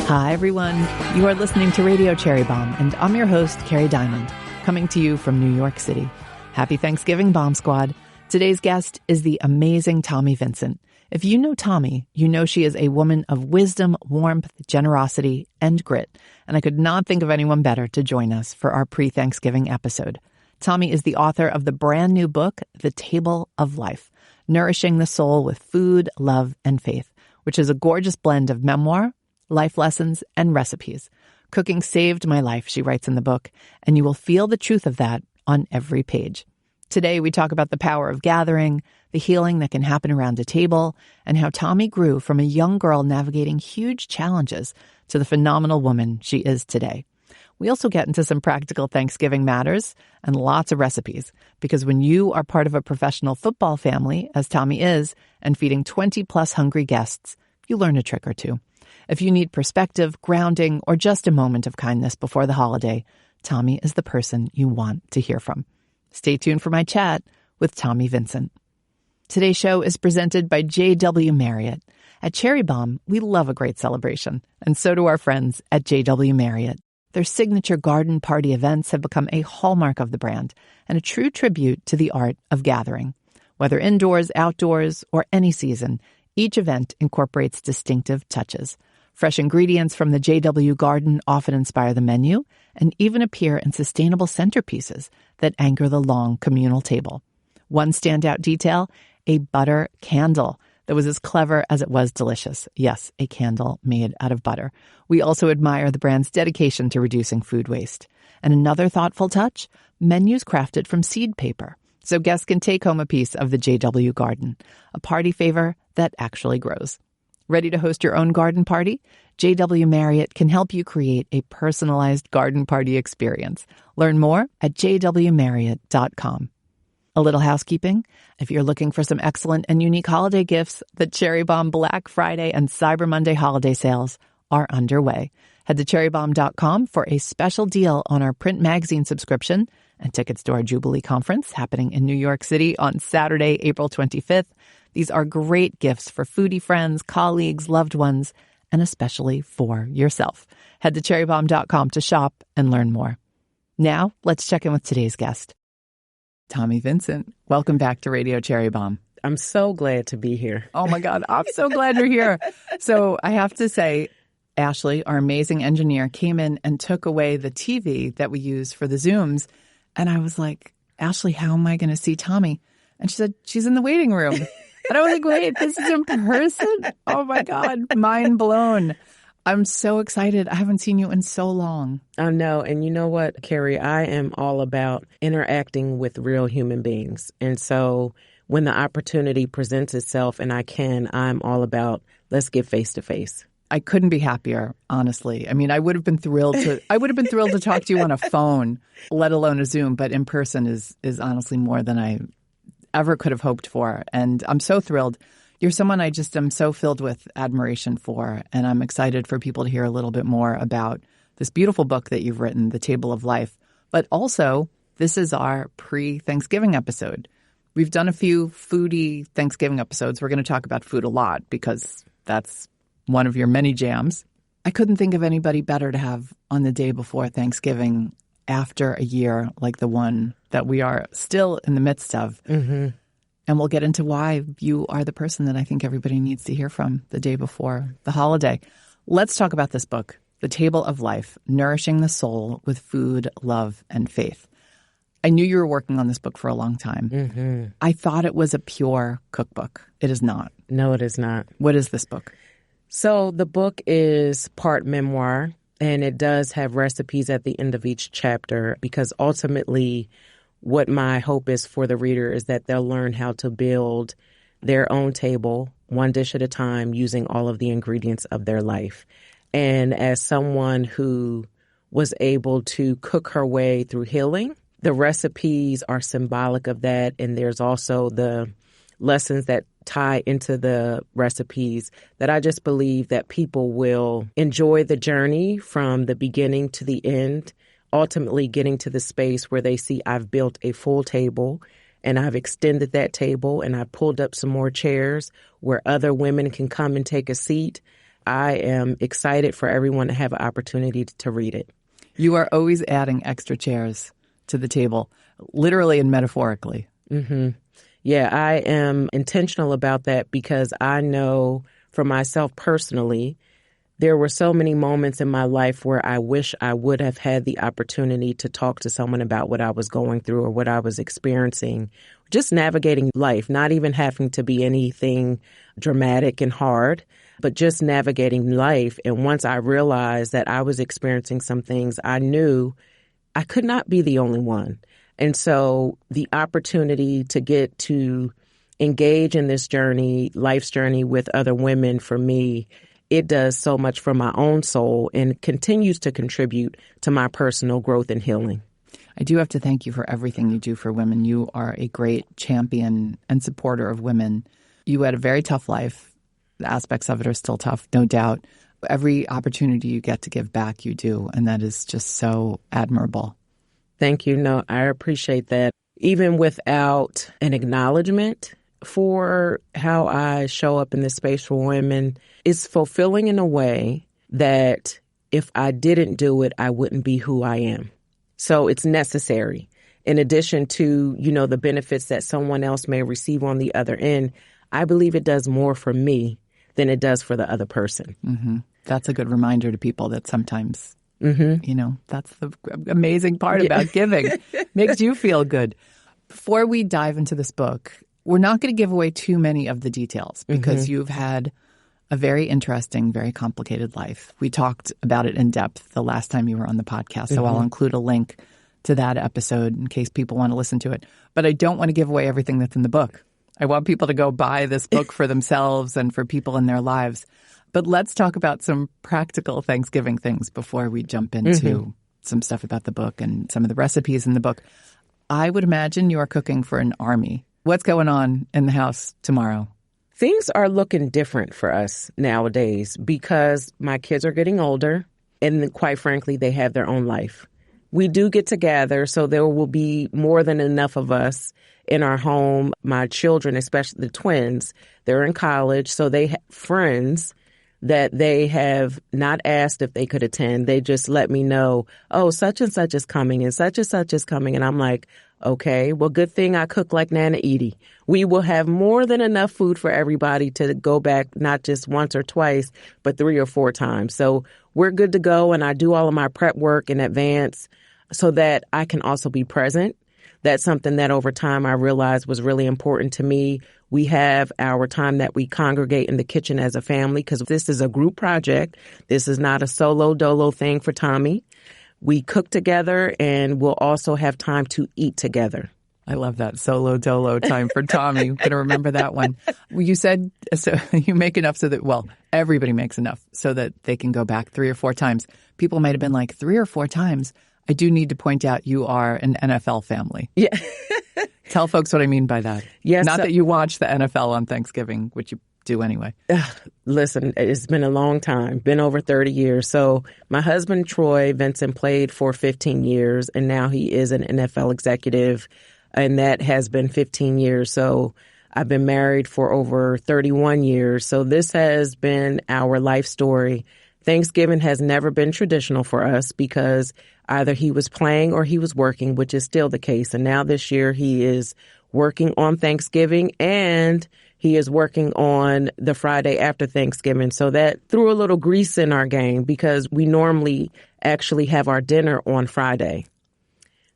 Hi, everyone. You are listening to Radio Cherry Bombe, and I'm your host, Kerry Diamond, coming to you from New York City. Happy Thanksgiving, Bombe Squad. Today's guest is the amazing Tommi Vincent. If you know Tommi, you know she is a woman of wisdom, warmth, generosity, and grit, and I could not think of anyone better to join us for our pre-Thanksgiving episode. Tommi is the author of the brand new book, The Table of Life, Nourishing the Soul with Food, Love, and Faith, which is a gorgeous blend of memoir, life lessons, and recipes. Cooking saved my life, she writes in the book, and you will feel the truth of that on every page. Today, we talk about the power of gathering, the healing that can happen around a table, and how Tommi grew from a young girl navigating huge challenges to the phenomenal woman she is today. We also get into some practical Thanksgiving matters and lots of recipes, because when you are part of a professional football family, as Tommi is, and feeding 20-plus hungry guests, you learn a trick or two. If you need perspective, grounding, or just a moment of kindness before the holiday, Tommi is the person you want to hear from. Stay tuned for my chat with Tommi Vincent. Today's show is presented by JW Marriott. At Cherry Bombe, we love a great celebration, and so do our friends at JW Marriott. Their signature garden party events have become a hallmark of the brand and a true tribute to the art of gathering. Whether indoors, outdoors, or any season, each event incorporates distinctive touches. Fresh ingredients from the JW garden often inspire the menu and even appear in sustainable centerpieces that anchor the long communal table. One standout detail, a butter candle that was as clever as it was delicious. Yes, a candle made out of butter. We also admire the brand's dedication to reducing food waste. And another thoughtful touch, menus crafted from seed paper, so guests can take home a piece of the JW garden, a party favor that actually grows. Ready to host your own garden party? JW Marriott can help you create a personalized garden party experience. Learn more at jwmarriott.com. A little housekeeping. If you're looking for some excellent and unique holiday gifts, the Cherry Bombe Black Friday and Cyber Monday holiday sales are underway. Head to cherrybombe.com for a special deal on our print magazine subscription and tickets to our Jubilee Conference happening in New York City on Saturday, April 25th. These are great gifts for foodie friends, colleagues, loved ones, and especially for yourself. Head to cherrybombe.com to shop and learn more. Now, let's check in with today's guest. Tommi Vincent, welcome back to Radio Cherry Bombe. I'm so glad to be here. Oh my God, I'm so glad you're here. So I have to say, Ashley, our amazing engineer, came in and took away the TV that we use for the Zooms. And I was like, Ashley, how am I going to see Tommi? And she said, she's in the waiting room. And I was like, wait, this is in person? Oh my God, mind blown. I'm so excited. I haven't seen you in so long. I know. And you know what, Kerry? I am all about interacting with real human beings. And so when the opportunity presents itself and I'm all about, let's get face to face. I couldn't be happier, honestly. I mean, I would have been thrilled to talk to you on a phone, let alone a Zoom, but in person is honestly more than I ever could have hoped for. And I'm so thrilled. You're someone I just am so filled with admiration for, and I'm excited for people to hear a little bit more about this beautiful book that you've written, The Table of Life. But also, this is our pre-Thanksgiving episode. We've done a few foodie Thanksgiving episodes. We're going to talk about food a lot because that's one of your many jams. I couldn't think of anybody better to have on the day before Thanksgiving after a year like the one that we are still in the midst of. Mm-hmm. And we'll get into why you are the person that I think everybody needs to hear from the day before the holiday. Let's talk about this book, The Table of Life, Nourishing the Soul with Food, Love, and Faith. I knew you were working on this book for a long time. Mm-hmm. I thought it was a pure cookbook. It is not. No, it is not. What is this book? So the book is part memoir, and it does have recipes at the end of each chapter because ultimately what my hope is for the reader is that they'll learn how to build their own table, one dish at a time, using all of the ingredients of their life. And as someone who was able to cook her way through healing, the recipes are symbolic of that. And there's also the lessons that tie into the recipes that I just believe that people will enjoy the journey from the beginning to the end, ultimately getting to the space where they see I've built a full table and I've extended that table and I pulled up some more chairs where other women can come and take a seat. I am excited for everyone to have an opportunity to read it. You are always adding extra chairs to the table, literally and metaphorically. Mm-hmm. Yeah, I am intentional about that because I know for myself personally, there were so many moments in my life where I wish I would have had the opportunity to talk to someone about what I was going through or what I was experiencing, just navigating life, not even having to be anything dramatic and hard, but just navigating life. And once I realized that I was experiencing some things, I knew I could not be the only one. And so the opportunity to get to engage in this journey, life's journey with other women, for me, it does so much for my own soul and continues to contribute to my personal growth and healing. I do have to thank you for everything you do for women. You are a great champion and supporter of women. You had a very tough life. The aspects of it are still tough, no doubt. Every opportunity you get to give back, you do. And that is just so admirable. Thank you. No, I appreciate that. Even without an acknowledgement for how I show up in this space for women, it's fulfilling in a way that if I didn't do it, I wouldn't be who I am. So it's necessary. In addition to, the benefits that someone else may receive on the other end, I believe it does more for me than it does for the other person. Mm-hmm. That's a good reminder to people that sometimes, mm-hmm. That's the amazing part about giving. Makes you feel good. Before we dive into this book, we're not going to give away too many of the details because mm-hmm. you've had a very interesting, very complicated life. We talked about it in depth the last time you were on the podcast, so mm-hmm. I'll include a link to that episode in case people want to listen to it. But I don't want to give away everything that's in the book. I want people to go buy this book for themselves and for people in their lives. But let's talk about some practical Thanksgiving things before we jump into some stuff about the book and some of the recipes in the book. I would imagine you are cooking for an army. What's going on in the house tomorrow? Things are looking different for us nowadays because my kids are getting older and quite frankly, they have their own life. We do get together, so there will be more than enough of us in our home. My children, especially the twins, they're in college, so they have friends that they have not asked if they could attend. They just let me know, oh, such and such is coming and such is coming. And I'm like, okay, well, good thing I cook like Nana Edie. We will have more than enough food for everybody to go back not just once or twice, but 3 or 4 times. So we're good to go. And I do all of my prep work in advance so that I can also be present. That's something that over time I realized was really important to me. We have our time that we congregate in the kitchen as a family because this is a group project. This is not a solo dolo thing for Tommi. We cook together and we'll also have time to eat together. I love that solo dolo time for Tommi. I'm going to remember that one. You said so you make enough so that, well, everybody makes enough so that they can go back 3 or 4 times. People might have been like 3 or 4 times. I do need to point out you are an NFL family. Yeah. Tell folks what I mean by that. Yes. Not that you watch the NFL on Thanksgiving, which you do anyway. Listen, it's been a long time, been over 30 years. So my husband, Troy Vincent, played for 15 years, and now he is an NFL executive, and that has been 15 years. So I've been married for over 31 years. So this has been our life story. Thanksgiving has never been traditional for us because either he was playing or he was working, which is still the case. And now this year he is working on Thanksgiving and he is working on the Friday after Thanksgiving. So that threw a little grease in our game because we normally actually have our dinner on Friday.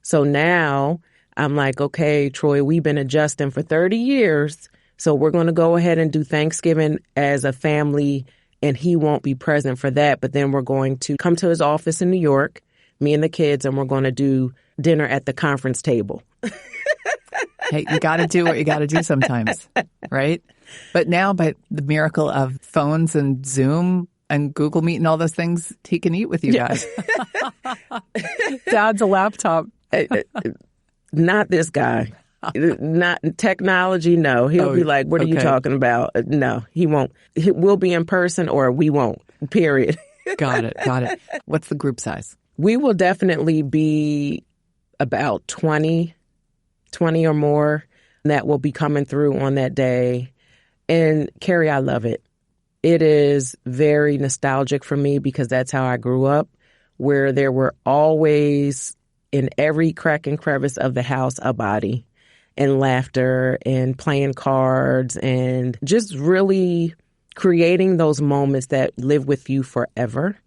So now I'm like, okay, Troy, we've been adjusting for 30 years. So we're going to go ahead and do Thanksgiving as a family and he won't be present for that. But then we're going to come to his office in New York, me and the kids, and we're going to do dinner at the conference table. Hey, you got to do what you got to do sometimes, right? But now, by the miracle of phones and Zoom and Google Meet and all those things, he can eat with you guys. Dad's a laptop. Not this guy. Not technology, no. He'll be like, what are you talking about? No, he won't. We'll be in person or we won't, period. Got it. What's the group size? We will definitely be about 20 or more that will be coming through on that day. And Kerry, I love it. It is very nostalgic for me because that's how I grew up, where there were always in every crack and crevice of the house a body and laughter and playing cards and just really creating those moments that live with you forever.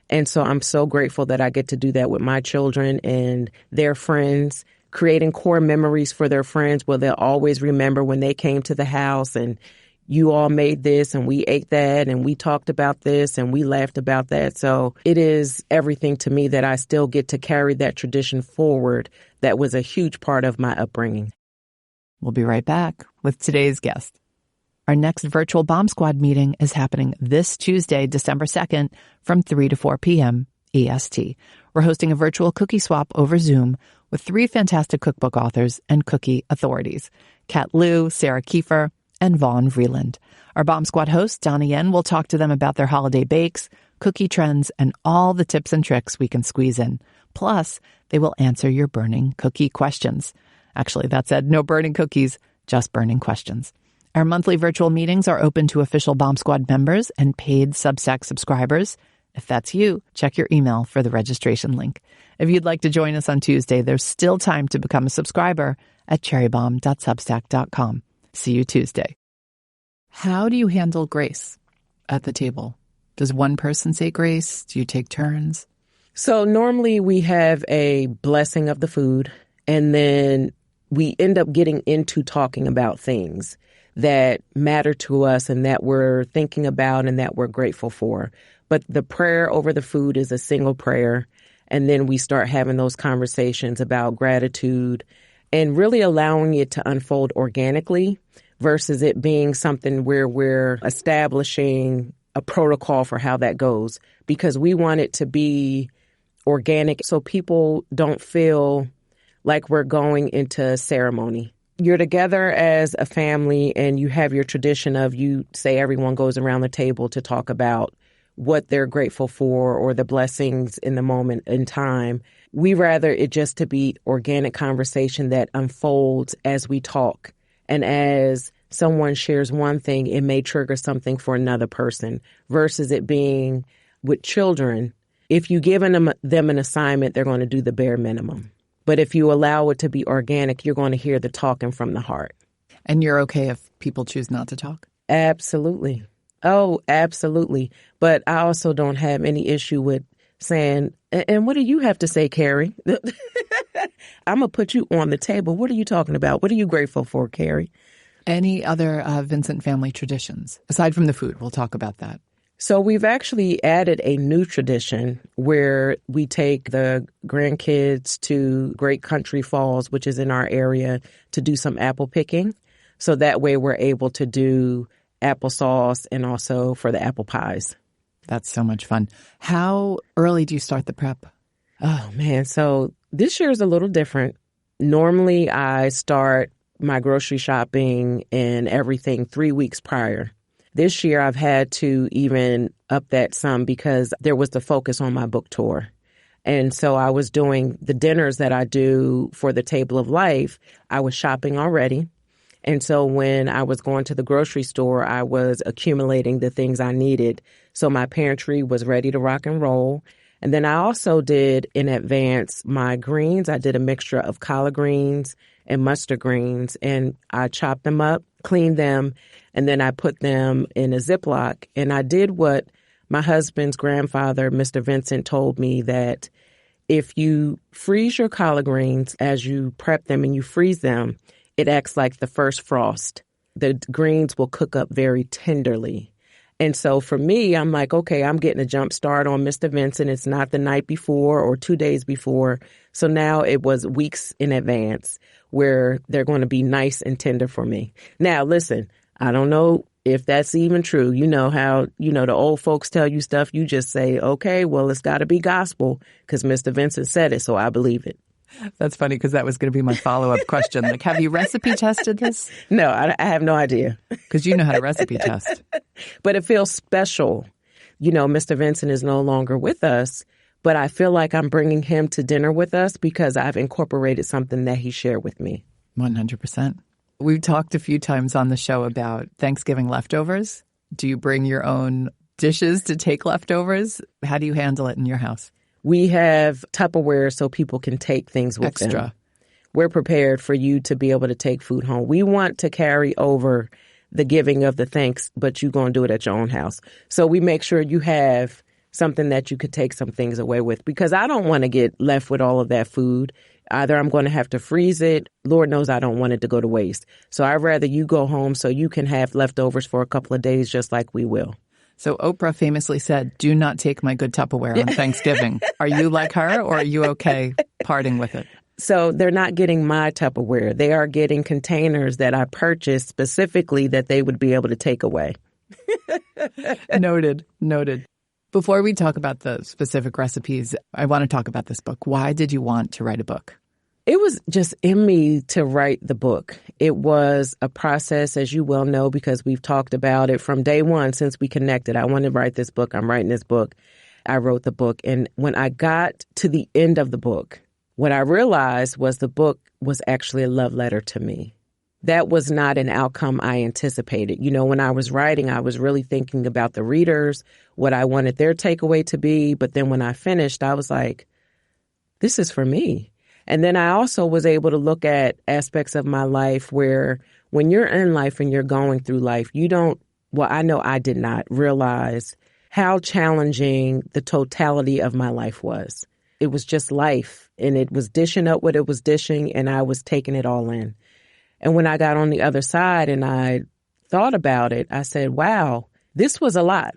And so I'm so grateful that I get to do that with my children and their friends, creating core memories for their friends where they'll always remember when they came to the house and you all made this and we ate that and we talked about this and we laughed about that. So it is everything to me that I still get to carry that tradition forward. That was a huge part of my upbringing. We'll be right back with today's guest. Our next virtual Bomb Squad meeting is happening this Tuesday, December 2nd from 3 to 4 p.m. EST. We're hosting a virtual cookie swap over Zoom with 3 fantastic cookbook authors and cookie authorities, Kat Liu, Sarah Kiefer, and Vaughn Vreeland. Our Bomb Squad host, Donnie Yen, will talk to them about their holiday bakes, cookie trends, and all the tips and tricks we can squeeze in. Plus, they will answer your burning cookie questions. Actually, that said, no burning cookies, just burning questions. Our monthly virtual meetings are open to official Bomb Squad members and paid Substack subscribers. If that's you, check your email for the registration link. If you'd like to join us on Tuesday, there's still time to become a subscriber at cherrybomb.substack.com. See you Tuesday. How do you handle grace at the table? Does one person say grace? Do you take turns? So normally we have a blessing of the food, and then we end up getting into talking about things that matter to us and that we're thinking about and that we're grateful for. But the prayer over the food is a single prayer. And then we start having those conversations about gratitude and really allowing it to unfold organically versus it being something where we're establishing a protocol for how that goes, because we want it to be organic so people don't feel like we're going into ceremony. You're together as a family and you have your tradition of, you say everyone goes around the table to talk about what they're grateful for or the blessings in the moment in time. We rather it just to be organic conversation that unfolds as we talk. And as someone shares one thing, it may trigger something for another person versus it being with children. If you give them an assignment, they're going to do the bare minimum. But if you allow it to be organic, you're going to hear the talking from the heart. And you're okay if people choose not to talk? Absolutely. Oh, absolutely. But I also don't have any issue with saying, and what do you have to say, Kerry? I'm going to put you on the table. What are you talking about? What are you grateful for, Kerry? Any other Vincent family traditions? Aside from the food, we'll talk about that. So we've actually added a new tradition where we take the grandkids to Great Country Falls, which is in our area, to do some apple picking. So that way we're able to do applesauce and also for the apple pies. That's so much fun. How early do you start the prep? Oh, man. So this year is a little different. Normally, I start my grocery shopping and everything 3 weeks prior. This year, I've had to even up that some because there was the focus on my book tour. And so I was doing the dinners that I do for the Table of Life. I was shopping already. And so when I was going to the grocery store, I was accumulating the things I needed. So my pantry was ready to rock and roll. And then I also did in advance my greens. I did a mixture of collard greens and mustard greens, and I chopped them up, cleaned them, and then I put them in a Ziploc. And I did what my husband's grandfather, Mr. Vincent, told me, that if you freeze your collard greens as you prep them and you freeze them, it acts like the first frost. The greens will cook up very tenderly. And so for me, I'm like, okay, I'm getting a jump start on Mr. Vincent. It's not the night before or 2 days before. So now it was weeks in advance where they're going to be nice and tender for me. Now, listen, I don't know if that's even true. You know how, the old folks tell you stuff. You just say, okay, well, it's got to be gospel because Mr. Vincent said it, so I believe it. That's funny because that was going to be my follow-up question. Like, have you recipe tested this? No, I have no idea. Because you know how to recipe test. But it feels special. Mr. Vincent is no longer with us, but I feel like I'm bringing him to dinner with us because I've incorporated something that he shared with me. 100%. We've talked a few times on the show about Thanksgiving leftovers. Do you bring your own dishes to take leftovers? How do you handle it in your house? We have Tupperware so people can take things with them. Extra. We're prepared for you to be able to take food home. We want to carry over the giving of the thanks, but you're going to do it at your own house. So we make sure you have something that you could take some things away with, because I don't want to get left with all of that food. Either I'm going to have to freeze it. Lord knows I don't want it to go to waste. So I'd rather you go home so you can have leftovers for a couple of days, just like we will. So Oprah famously said, do not take my good Tupperware on Thanksgiving. Are you like her, or are you okay parting with it? So they're not getting my Tupperware. They are getting containers that I purchased specifically that they would be able to take away. Noted. Before we talk about the specific recipes, I want to talk about this book. Why did you want to write a book? It was just in me to write the book. It was a process, as you well know, because we've talked about it from day one since we connected. I wanted to write this book. I'm writing this book. I wrote the book. And when I got to the end of the book, what I realized was the book was actually a love letter to me. That was not an outcome I anticipated. You know, when I was writing, I was really thinking about the readers, what I wanted their takeaway to be. But then when I finished, I was like, this is for me. And then I also was able to look at aspects of my life where when you're in life and you're going through life, I know I did not realize how challenging the totality of my life was. It was just life, and it was dishing up what it was dishing, and I was taking it all in. And when I got on the other side and I thought about it, I said, wow, this was a lot.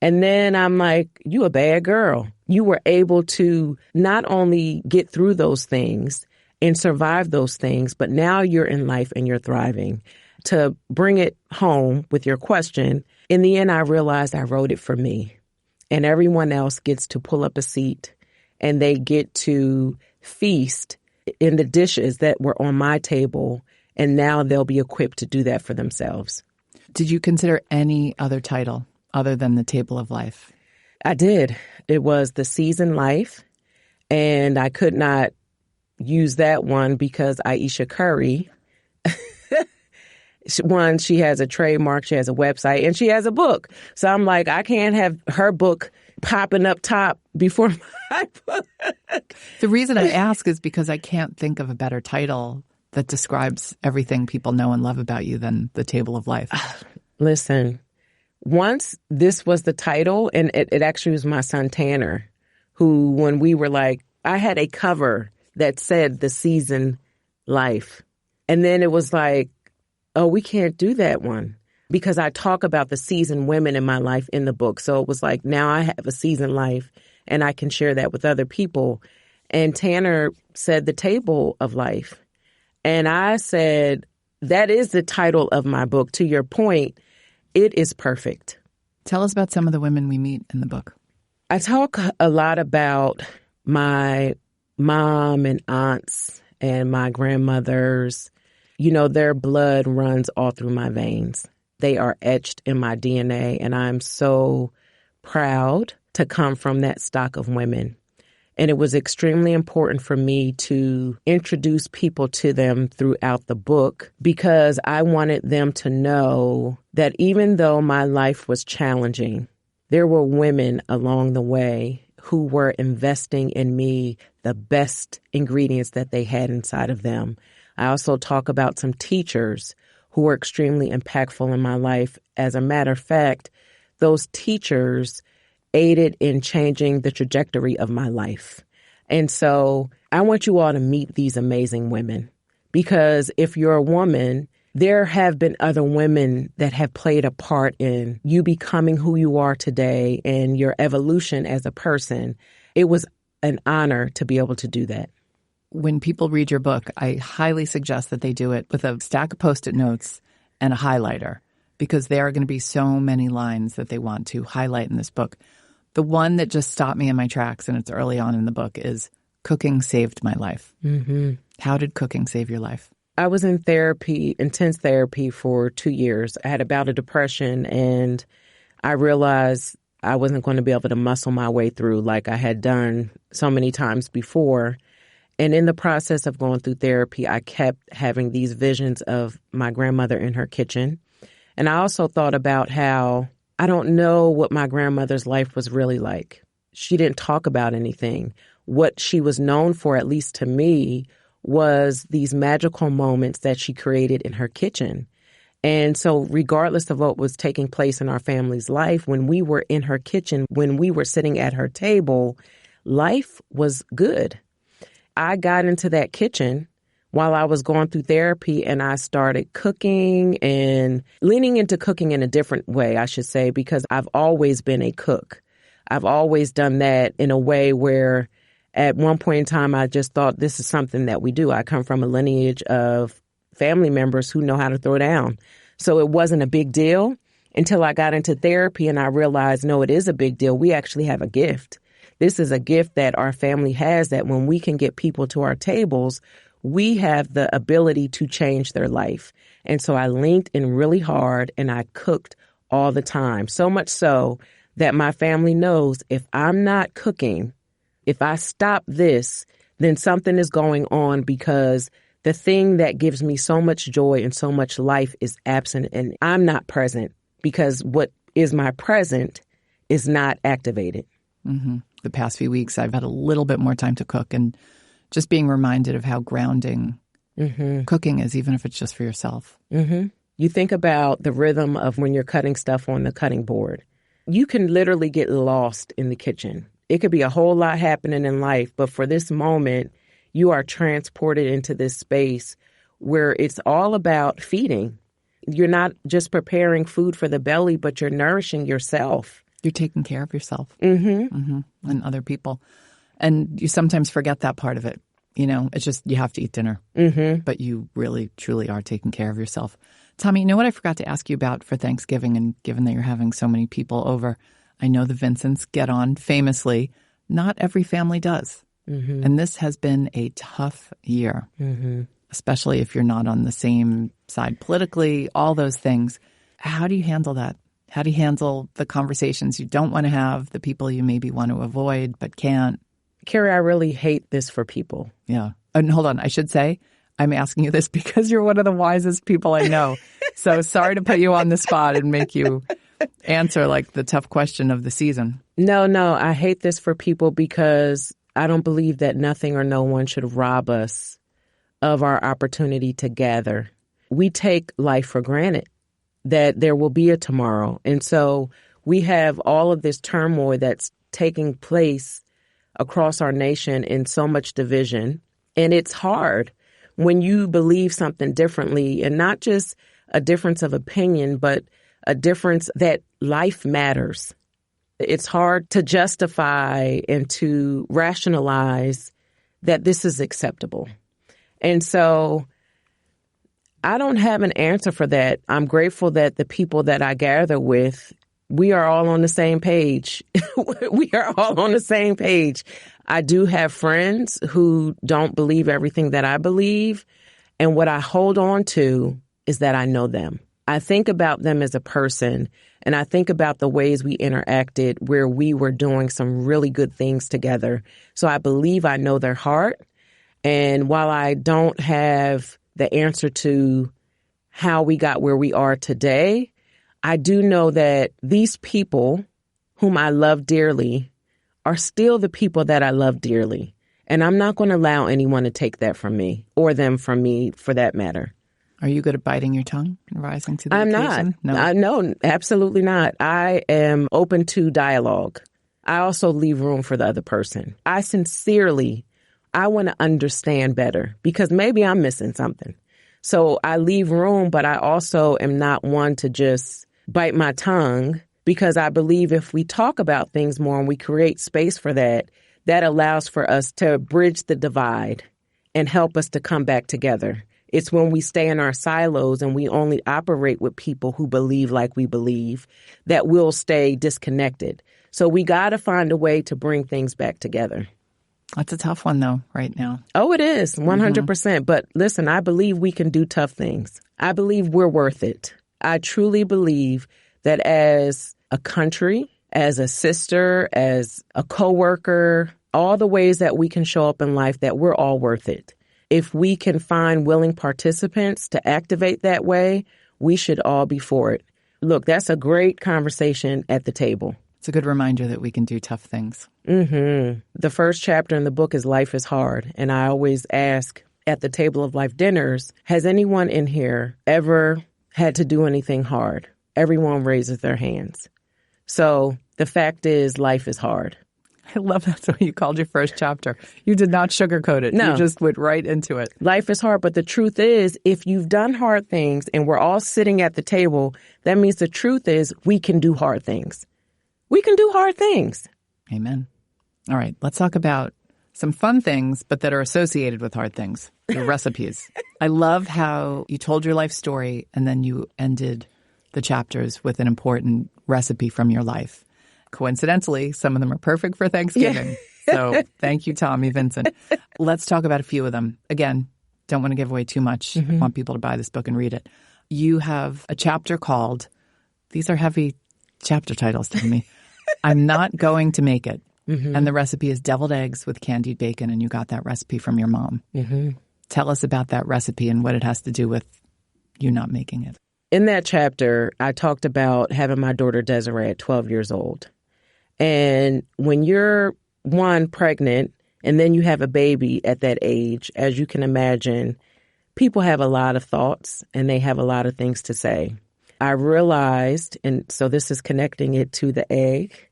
And then I'm like, you a bad girl. You were able to not only get through those things and survive those things, but now you're in life and you're thriving. To bring it home with your question, in the end, I realized I wrote it for me. And everyone else gets to pull up a seat and they get to feast in the dishes that were on my table. And now they'll be equipped to do that for themselves. Did you consider any other title other than The Table of Life? I did. It was The Seasoned Life. And I could not use that one because Aisha Curry, one, she has a trademark, she has a website, and she has a book. So I'm like, I can't have her book popping up top before my book. The reason I ask is because I can't think of a better title that describes everything people know and love about you than The Table of Life. Listen, once this was the title, and it actually was my son Tanner, who, when we were like, I had a cover that said The Seasoned Life. And then it was like, oh, we can't do that one because I talk about the seasoned women in my life in the book. So it was like, now I have a seasoned life and I can share that with other people. And Tanner said The Table of Life. And I said, that is the title of my book. To your point, it is perfect. Tell us about some of the women we meet in the book. I talk a lot about my mom and aunts and my grandmothers. You know, their blood runs all through my veins. They are etched in my DNA, and I'm so proud to come from that stock of women. And it was extremely important for me to introduce people to them throughout the book because I wanted them to know that even though my life was challenging, there were women along the way who were investing in me the best ingredients that they had inside of them. I also talk about some teachers who were extremely impactful in my life. As a matter of fact, those teachers aided in changing the trajectory of my life. And so I want you all to meet these amazing women because if you're a woman, there have been other women that have played a part in you becoming who you are today and your evolution as a person. It was an honor to be able to do that. When people read your book, I highly suggest that they do it with a stack of Post-it notes and a highlighter because there are going to be so many lines that they want to highlight in this book. The one that just stopped me in my tracks, and it's early on in the book, is cooking saved my life. Mm-hmm. How did cooking save your life? I was in therapy, intense therapy for 2 years. I had a bout of depression, and I realized I wasn't going to be able to muscle my way through like I had done so many times before. And in the process of going through therapy, I kept having these visions of my grandmother in her kitchen. And I also thought about how I don't know what my grandmother's life was really like. She didn't talk about anything. What she was known for, at least to me, was these magical moments that she created in her kitchen. And so regardless of what was taking place in our family's life, when we were in her kitchen, when we were sitting at her table, life was good. I got into that kitchen while I was going through therapy, and I started cooking and leaning into cooking in a different way, I should say, because I've always been a cook. I've always done that in a way where at one point in time, I just thought this is something that we do. I come from a lineage of family members who know how to throw down. So it wasn't a big deal until I got into therapy and I realized, no, it is a big deal. We actually have a gift. This is a gift that our family has, that when we can get people to our tables, we have the ability to change their life. And so I leaned in really hard and I cooked all the time. So much so that my family knows if I'm not cooking, if I stop this, then something is going on, because the thing that gives me so much joy and so much life is absent, and I'm not present because what is my present is not activated. Mm-hmm. The past few weeks, I've had a little bit more time to cook, and just being reminded of how grounding cooking is, even if it's just for yourself. Mm-hmm. You think about the rhythm of when you're cutting stuff on the cutting board. You can literally get lost in the kitchen. It could be a whole lot happening in life, but for this moment, you are transported into this space where it's all about feeding. You're not just preparing food for the belly, but you're nourishing yourself. You're taking care of yourself and other people. And you sometimes forget that part of it. You know, it's just you have to eat dinner, but you really, truly are taking care of yourself. Tommi, you know what I forgot to ask you about for Thanksgiving, and given that you're having so many people over, I know the Vincents get on famously. Not every family does. And this has been a tough year, especially if you're not on the same side politically, all those things. How do you handle that? How do you handle the conversations you don't want to have, the people you maybe want to avoid but can't? Kerry, I really hate this for people. Yeah. And hold on, I should say, I'm asking you this because you're one of the wisest people I know. So sorry to put you on the spot and make you answer like the tough question of the season. No, I hate this for people because I don't believe that nothing or no one should rob us of our opportunity to gather. We take life for granted, that there will be a tomorrow. And so we have all of this turmoil that's taking place across our nation in so much division. And it's hard when you believe something differently, and not just a difference of opinion, but a difference that life matters. It's hard to justify and to rationalize that this is acceptable. And so I don't have an answer for that. I'm grateful that the people that I gather with, we are all on the same page. We are all on the same page. I do have friends who don't believe everything that I believe. And what I hold on to is that I know them. I think about them as a person, and I think about the ways we interacted where we were doing some really good things together. So I believe I know their heart. And while I don't have the answer to how we got where we are today, I do know that these people whom I love dearly are still the people that I love dearly. And I'm not going to allow anyone to take that from me, or them from me for that matter. Are you good at biting your tongue and rising to the occasion? I'm not. No, absolutely not. I am open to dialogue. I also leave room for the other person. I want to understand better, because maybe I'm missing something. So I leave room, but I also am not one to just bite my tongue, because I believe if we talk about things more and we create space for that, that allows for us to bridge the divide and help us to come back together. It's when we stay in our silos and we only operate with people who believe like we believe that we'll stay disconnected. So we got to find a way to bring things back together. That's a tough one, though, right now. Oh, it is, 100%. But listen, I believe we can do tough things. I believe we're worth it. I truly believe that as a country, as a sister, as a coworker, all the ways that we can show up in life, that we're all worth it. If we can find willing participants to activate that way, we should all be for it. look, that's a great conversation at the table. It's a good reminder that we can do tough things. The first chapter in the book is Life is Hard. And I always ask at the table of life dinners, has anyone in here ever had to do anything hard? Everyone raises their hands. So the fact is, life is hard. I love that's what you called your first chapter. You did not sugarcoat it. No. You just went right into it. Life is hard, but the truth is, if you've done hard things and we're all sitting at the table, that means the truth is we can do hard things. We can do hard things. Amen. All right, let's talk about some fun things, but that are associated with hard things, your recipes. I love how you told your life story and then you ended the chapters with an important recipe from your life. Coincidentally, some of them are perfect for Thanksgiving. Yeah. So thank you, Tommi Vincent. Let's talk about a few of them. Again, don't want to give away too much. I want people to buy this book and read it. You have a chapter called, these are heavy chapter titles, Tommi, I'm Not Going to Make It. And the recipe is deviled eggs with candied bacon, and you got that recipe from your mom. Tell us about that recipe and what it has to do with you not making it. In that chapter, I talked about having my daughter Desiree at 12 years old. And when you're, one, pregnant, and then you have a baby at that age, as you can imagine, people have a lot of thoughts and they have a lot of things to say. I realized, and so this is connecting it to the egg,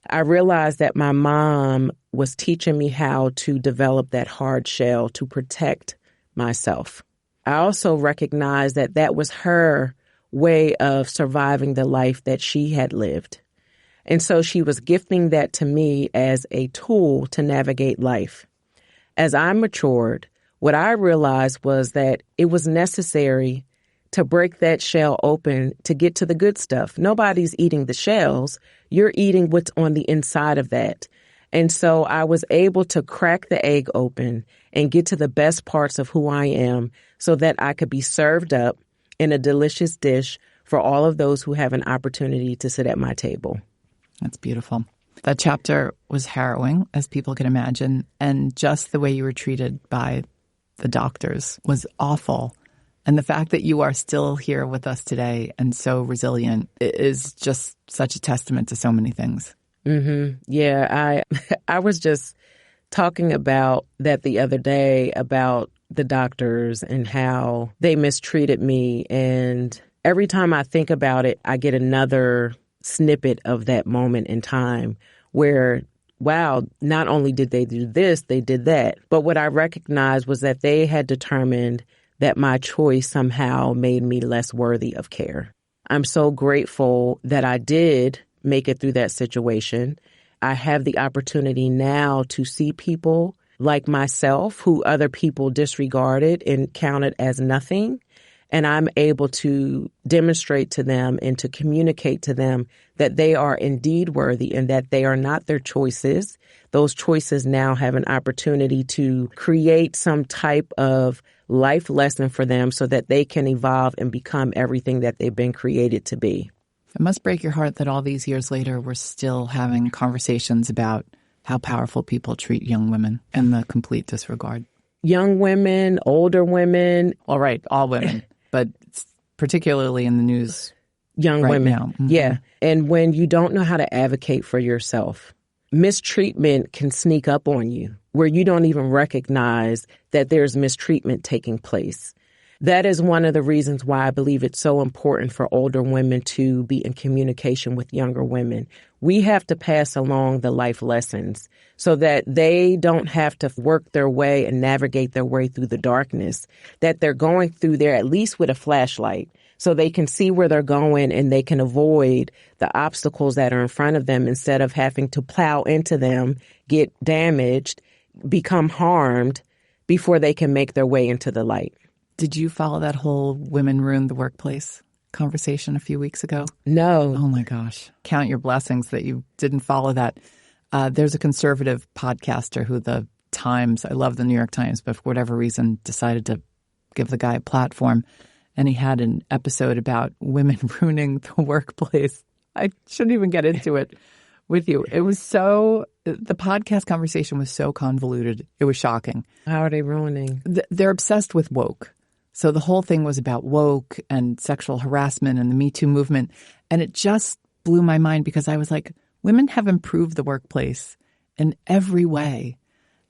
I realized that my mom was teaching me how to develop that hard shell to protect myself. I also recognized that that was her way of surviving the life that she had lived. And so she was gifting that to me as a tool to navigate life. As I matured, what I realized was that it was necessary to break that shell open to get to the good stuff. Nobody's eating the shells. You're eating what's on the inside of that. And so I was able to crack the egg open and get to the best parts of who I am so that I could be served up in a delicious dish for all of those who have an opportunity to sit at my table. That's beautiful. That chapter was harrowing, as people can imagine, and just the way you were treated by the doctors was awful. And the fact that you are still here with us today and so resilient is just such a testament to so many things. Yeah, I was just talking about that the other day, about the doctors and how they mistreated me. And every time I think about it, I get another snippet of that moment in time where, wow, not only did they do this, they did that. But what I recognized was that they had determined that my choice somehow made me less worthy of care. I'm so grateful that I did make it through that situation. I have the opportunity now to see people like myself who other people disregarded and counted as nothing. And I'm able to demonstrate to them and to communicate to them that they are indeed worthy and that they are not their choices. Those choices now have an opportunity to create some type of life lesson for them so that they can evolve and become everything that they've been created to be. It must break your heart that all these years later, we're still having conversations about how powerful people treat young women and the complete disregard. Young women, older women. All right, all women, but particularly in the news. Young right women. Now. Yeah. And when you don't know how to advocate for yourself, mistreatment can sneak up on you where you don't even recognize that there's mistreatment taking place. That is one of the reasons why I believe it's so important for older women to be in communication with younger women. We have to pass along the life lessons so that they don't have to work their way and navigate their way through the darkness, that they're going through there at least with a flashlight so they can see where they're going and they can avoid the obstacles that are in front of them instead of having to plow into them, get damaged, become harmed before they can make their way into the light. Did you follow that whole women ruin the workplace conversation a few weeks ago? No. Oh, my gosh. Count your blessings that you didn't follow that. There's a conservative podcaster who the Times, I love the New York Times, but for whatever reason decided to give the guy a platform. And he had an episode about women ruining the workplace. I shouldn't even get into it with you. It was so, the podcast conversation was so convoluted. It was shocking. How are they ruining? They're obsessed with woke. So the whole thing was about woke and sexual harassment and the Me Too movement. And it just blew my mind because I was like, women have improved the workplace in every way.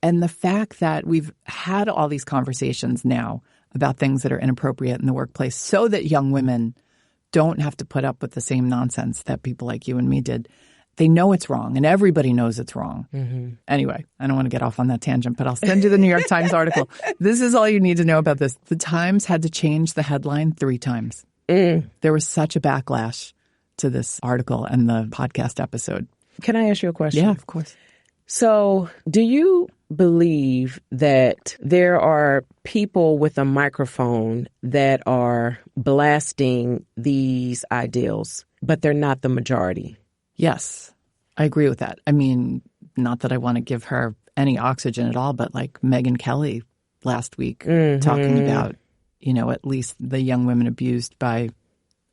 And the fact that we've had all these conversations now about things that are inappropriate in the workplace so that young women don't have to put up with the same nonsense that people like you and me did. They know it's wrong, and everybody knows it's wrong. Mm-hmm. Anyway, I don't want to get off on that tangent, but I'll send you the New York Times article. This is all you need to know about this. The Times had to change the headline 3 times. There was such a backlash to this article and the podcast episode. Can I ask you a question? Yeah, of course. So do you believe that there are people with a microphone that are blasting these ideals, but they're not the majority? Yes, I agree with that. I mean, not that I want to give her any oxygen at all, but like Megyn Kelly last week talking about, at least the young women abused by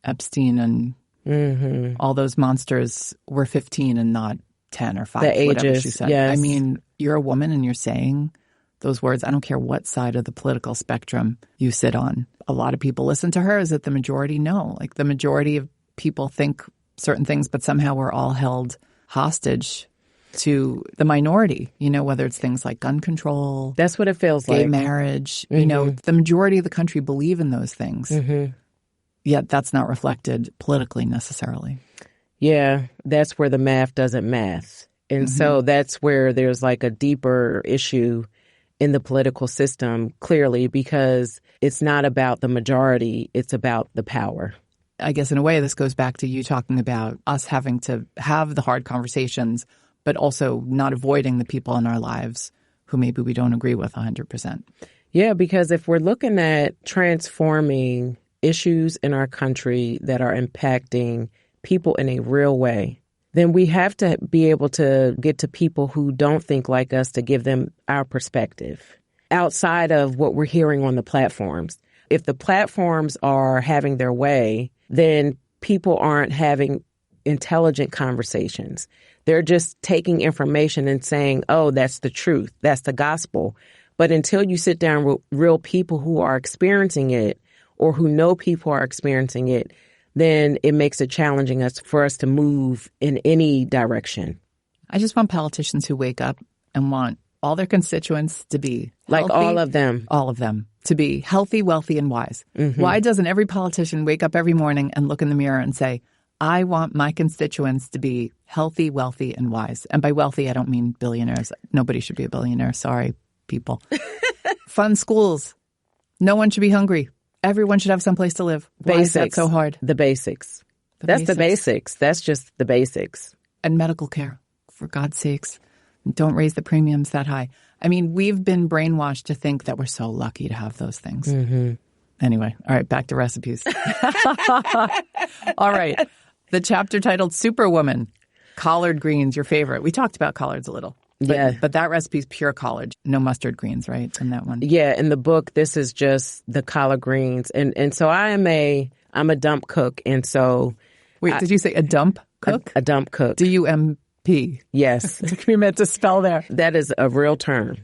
Epstein and all those monsters were 15 and not 10 or 5, the whatever ages, she said. yes. I mean, you're a woman and you're saying those words. I don't care what side of the political spectrum you sit on. A lot of people listen to her. Is it the majority? No. Like the majority of people think certain things, but somehow we're all held hostage to the minority, whether it's things like gun control. That's what it feels like. Gay marriage. The majority of the country believe in those things. Yet that's not reflected politically necessarily. Yeah, that's where the math doesn't math. And so that's where there's like a deeper issue in the political system, clearly, because it's not about the majority, it's about the power. I guess in a way, this goes back to you talking about us having to have the hard conversations, but also not avoiding the people in our lives who maybe we don't agree with 100%. Yeah, because if we're looking at transforming issues in our country that are impacting people in a real way, then we have to be able to get to people who don't think like us to give them our perspective outside of what we're hearing on the platforms. If the platforms are having their way, then people aren't having intelligent conversations. They're just taking information and saying, oh, that's the truth. That's the gospel. But until you sit down with real people who are experiencing it or who know people are experiencing it, then it makes it challenging for us to move in any direction. I just want politicians who wake up and want all their constituents to be healthy, like all of them to be healthy, wealthy, and wise. Why doesn't every politician wake up every morning and look in the mirror and say, I want my constituents to be healthy, wealthy, and wise? And by wealthy, I don't mean billionaires. Nobody should be a billionaire. Sorry, people. Fun schools. No one should be hungry. Everyone should have some place to live. Why is that so hard? The basics. The basics. That's just the basics. And medical care, for God's sakes. Don't raise the premiums that high. I mean, we've been brainwashed to think that we're so lucky to have those things. Anyway, all right, back to recipes. All right. The chapter titled Superwoman, collard greens, your favorite. We talked about collards a little. But that recipe's pure collard, no mustard greens, right, in that one? Yeah, in the book, this is just the collard greens. And so I'm a dump cook, and so... Wait, did you say a dump cook? A dump cook. D-U-M-P. Yes. It took me a minute to spell there. That is a real term.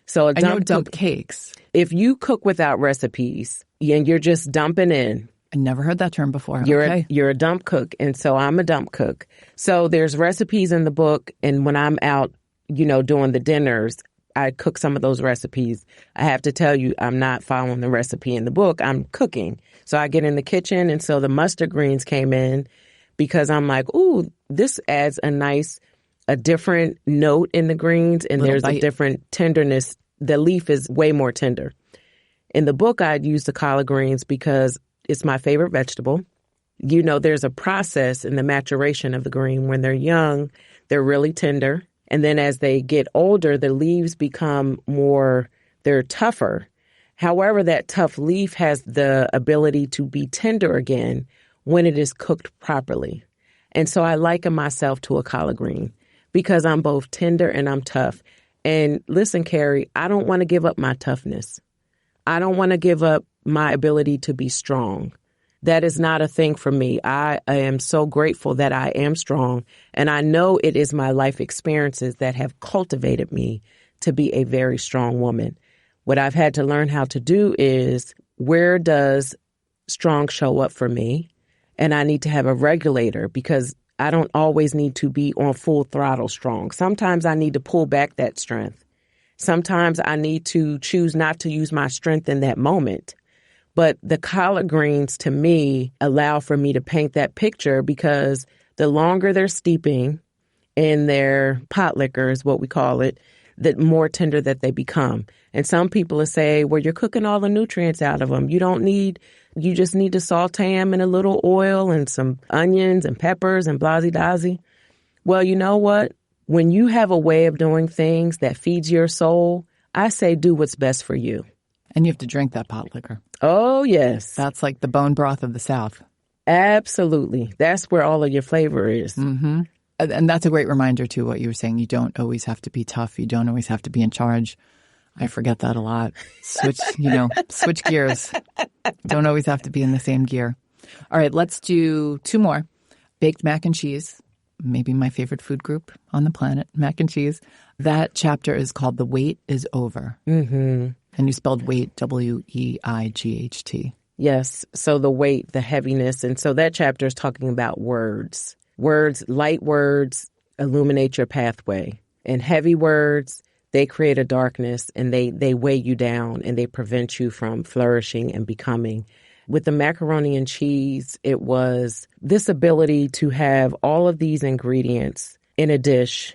So a dump I know dump cakes. If you cook without recipes and you're just dumping in... I never heard that term before. You're a dump cook, and so I'm a dump cook. So there's recipes in the book, and when I'm out doing the dinners, I cook some of those recipes. I have to tell you, I'm not following the recipe in the book. I'm cooking. So I get in the kitchen, and so the mustard greens came in because I'm like, ooh, this adds a different note in the greens, and there's a different tenderness. The leaf is way more tender. In the book, I'd use the collard greens because it's my favorite vegetable. There's a process in the maturation of the green. When they're young, they're really tender. And then as they get older, the leaves become they're tougher. However, that tough leaf has the ability to be tender again when it is cooked properly. And so I liken myself to a collard green because I'm both tender and I'm tough. And listen, Kerry, I don't want to give up my toughness. I don't want to give up my ability to be strong. That is not a thing for me. I am so grateful that I am strong, and I know it is my life experiences that have cultivated me to be a very strong woman. What I've had to learn how to do is where does strong show up for me? And I need to have a regulator because I don't always need to be on full throttle strong. Sometimes I need to pull back that strength. Sometimes I need to choose not to use my strength in that moment. But the collard greens, to me, allow for me to paint that picture because the longer they're steeping in their pot liquor is what we call it, the more tender that they become. And some people will say, well, you're cooking all the nutrients out of them. You just need to saute them in a little oil and some onions and peppers and blasey-daisy. Well, you know what? When you have a way of doing things that feeds your soul, I say do what's best for you. And you have to drink that pot liquor. Oh, yes. That's like the bone broth of the South. Absolutely. That's where all of your flavor is. Mm-hmm. And that's a great reminder, too, what you were saying. You don't always have to be tough. You don't always have to be in charge. I forget that a lot. Switch gears. Don't always have to be in the same gear. All right, let's do two more. Baked mac and cheese. Maybe my favorite food group on the planet, mac and cheese. That chapter is called The Wait is Over. Mm-hmm. And you spelled weight, W-E-I-G-H-T. Yes. So the weight, the heaviness. And so that chapter is talking about words. Words, light words, illuminate your pathway. And heavy words, they create a darkness and they weigh you down and they prevent you from flourishing and becoming. With the macaroni and cheese, it was this ability to have all of these ingredients in a dish.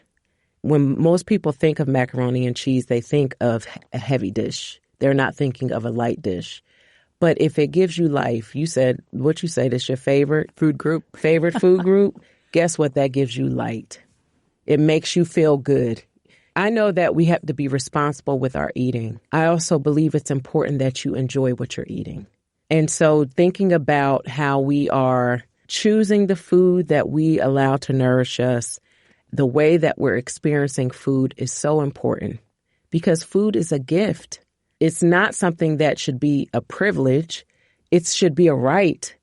When most people think of macaroni and cheese, they think of a heavy dish. They're not thinking of a light dish. But if it gives you life, you said it's your favorite food group. Guess what? That gives you light. It makes you feel good. I know that we have to be responsible with our eating. I also believe it's important that you enjoy what you're eating. And so thinking about how we are choosing the food that we allow to nourish us, the way that we're experiencing food is so important because food is a gift. It's not something that should be a privilege. It should be a right.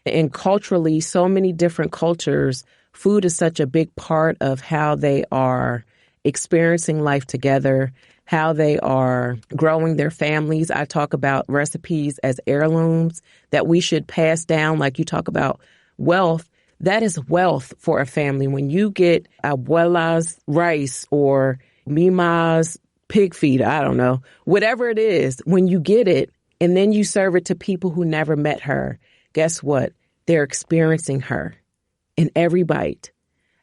And culturally, so many different cultures, food is such a big part of how they are experiencing life together, how they are growing their families. I talk about recipes as heirlooms that we should pass down, like you talk about wealth. That is wealth for a family. When you get abuela's rice or mima's pig feed, I don't know, whatever it is, when you get it and then you serve it to people who never met her, guess what? They're experiencing her in every bite.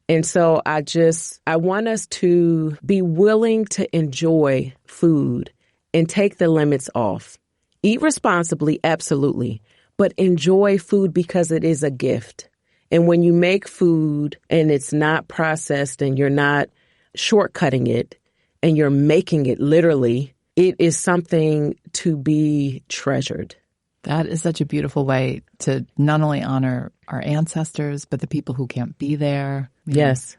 And so I want us to be willing to enjoy food and take the limits off. Eat responsibly, absolutely, but enjoy food because it is a gift. And when you make food and it's not processed and you're not shortcutting it and you're making it literally, it is something to be treasured. That is such a beautiful way to not only honor our ancestors, but the people who can't be there. Yes.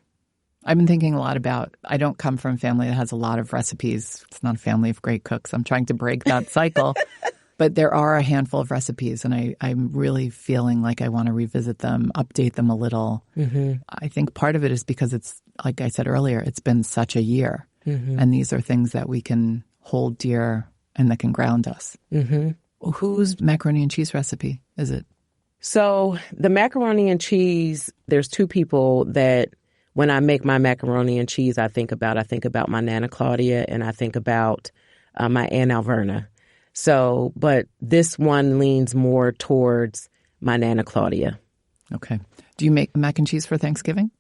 I've been thinking a lot about, I don't come from a family that has a lot of recipes. It's not a family of great cooks. I'm trying to break that cycle. But there are a handful of recipes, and I'm really feeling like I want to revisit them, update them a little. Mm-hmm. I think part of it is because it's, like I said earlier, it's been such a year. Mm-hmm. And these are things that we can hold dear and that can ground us. Mm-hmm. Whose macaroni and cheese recipe is it? So the macaroni and cheese, there's two people that when I make my macaroni and cheese, I think about my Nana Claudia and I think about my Aunt Alverna. So, but this one leans more towards my Nana Claudia. Okay. Do you make mac and cheese for Thanksgiving?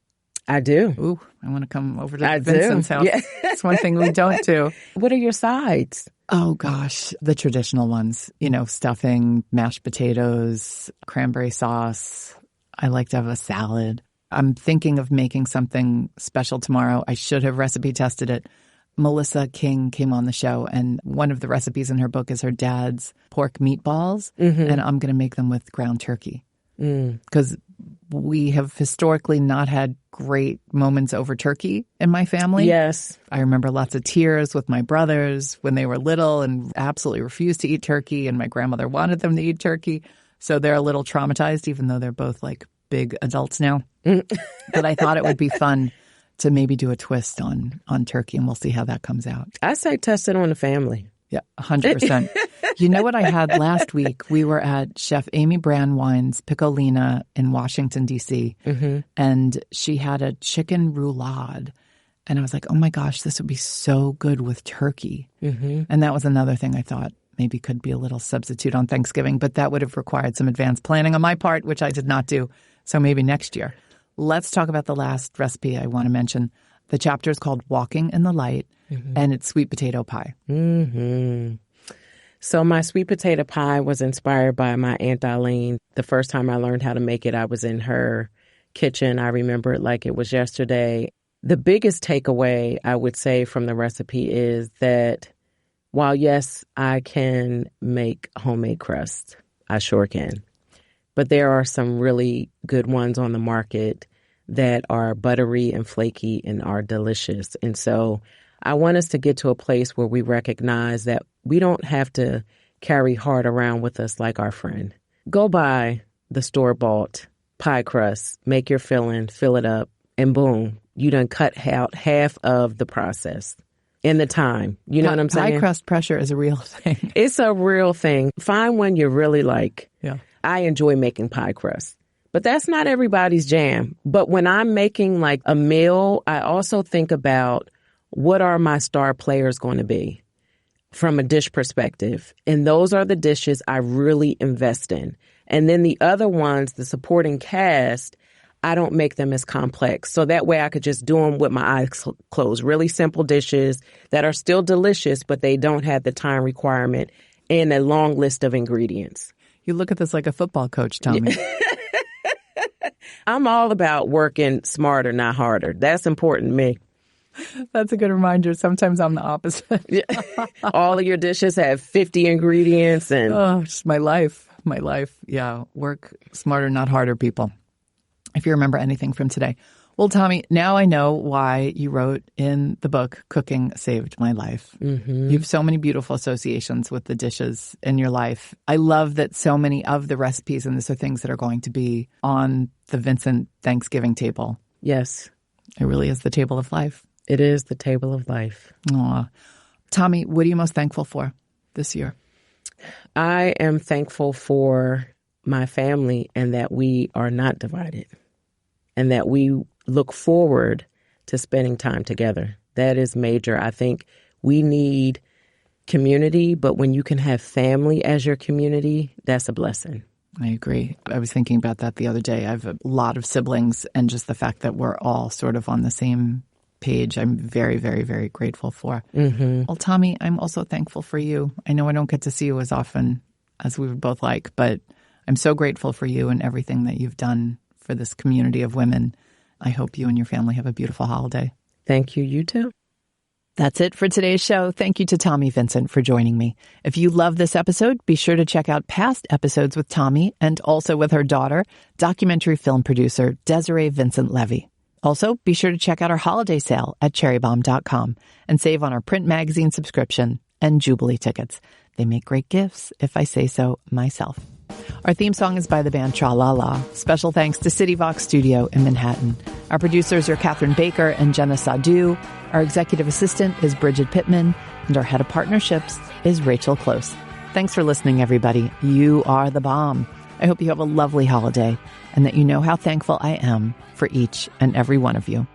I do. Ooh, I want to come over to Vincent's house. Yeah. That's one thing we don't do. What are your sides? Oh, gosh. The traditional ones, stuffing, mashed potatoes, cranberry sauce. I like to have a salad. I'm thinking of making something special tomorrow. I should have recipe tested it. Melissa King came on the show, and one of the recipes in her book is her dad's pork meatballs, and I'm going to make them with ground turkey. Because we have historically not had great moments over turkey in my family. Yes. I remember lots of tears with my brothers when they were little and absolutely refused to eat turkey, and my grandmother wanted them to eat turkey. So they're a little traumatized, even though they're both like big adults now. But I thought it would be fun to maybe do a twist on turkey, and we'll see how that comes out. I say test it on the family. Yeah, 100%. You know what I had last week? We were at Chef Amy Brandwine's Piccolina in Washington, D.C., and she had a chicken roulade. And I was like, oh my gosh, this would be so good with turkey. And that was another thing I thought maybe could be a little substitute on Thanksgiving, but that would have required some advanced planning on my part, which I did not do. So maybe next year. Let's talk about the last recipe I want to mention. The chapter is called Walking in the Light, and it's sweet potato pie. So my sweet potato pie was inspired by my Aunt Eileen. The first time I learned how to make it, I was in her kitchen. I remember it like it was yesterday. The biggest takeaway, I would say, from the recipe is that while, yes, I can make homemade crust, I sure can, but there are some really good ones on the market that are buttery and flaky and are delicious. And so I want us to get to a place where we recognize that we don't have to carry heart around with us like our friend. Go buy the store-bought pie crust, make your filling, fill it up, and boom, you done cut out half of the process in the time. You know what I'm saying? Pie crust pressure is a real thing. It's a real thing. Find one you really like. Yeah. I enjoy making pie crust, but that's not everybody's jam. But when I'm making like a meal, I also think about what are my star players going to be from a dish perspective. And those are the dishes I really invest in. And then the other ones, the supporting cast, I don't make them as complex. So that way I could just do them with my eyes closed. Really simple dishes that are still delicious, but they don't have the time requirement and a long list of ingredients. You look at this like a football coach, Tommi. I'm all about working smarter, not harder. That's important to me. That's a good reminder. Sometimes I'm the opposite. All of your dishes have 50 ingredients and... Oh, just my life. My life. Yeah. Work smarter, not harder, people. If you remember anything from today. Well, Tommi, now I know why you wrote in the book, Cooking Saved My Life. You have so many beautiful associations with the dishes in your life. I love that so many of the recipes, and these are things that are going to be on the Vincent Thanksgiving table. Yes. It really is the table of life. It is the table of life. Aw. Tommi, what are you most thankful for this year? I am thankful for my family and that we are not divided and that we look forward to spending time together. That is major. I think we need community, but when you can have family as your community, that's a blessing. I agree. I was thinking about that the other day. I have a lot of siblings, and just the fact that we're all sort of on the same page, I'm very, very, very grateful for. Well, Tommi, I'm also thankful for you. I know I don't get to see you as often as we would both like, but I'm so grateful for you and everything that you've done for this community of women. I hope you and your family have a beautiful holiday. Thank you. You too. That's it for today's show. Thank you to Tommi Vincent for joining me. If you love this episode, be sure to check out past episodes with Tommi and also with her daughter, documentary film producer Desiree Vincent Levy. Also, be sure to check out our holiday sale at cherrybombe.com and save on our print magazine subscription and Jubilee tickets. They make great gifts, if I say so myself. Our theme song is by the band Tra La La. Special thanks to City Vox Studio in Manhattan. Our producers are Catherine Baker and Jenna Sadu. Our executive assistant is Bridget Pittman. And our head of partnerships is Rachel Close. Thanks for listening, everybody. You are the bomb. I hope you have a lovely holiday and that you know how thankful I am for each and every one of you.